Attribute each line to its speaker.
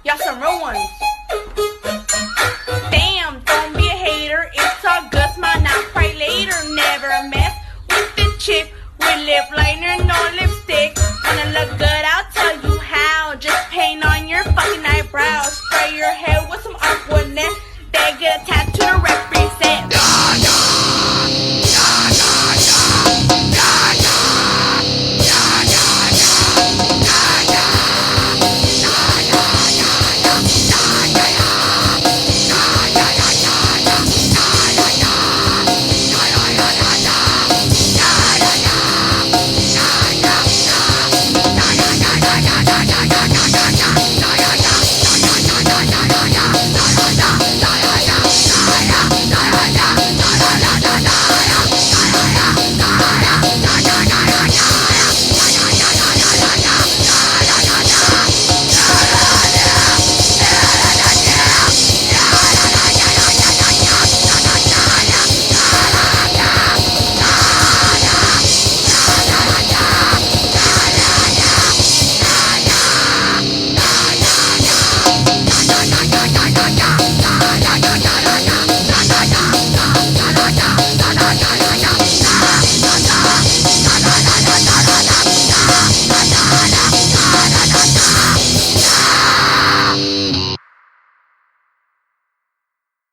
Speaker 1: Y'all some real ones. Damn, don't be a hater. It's all good, smile now, cry later. Never mess with the chick with lip liner, no lipstick. Wanna look good, I'll tell you how. Just paint on your fucking eyebrows. Spray your hair with some Aquanet. They get a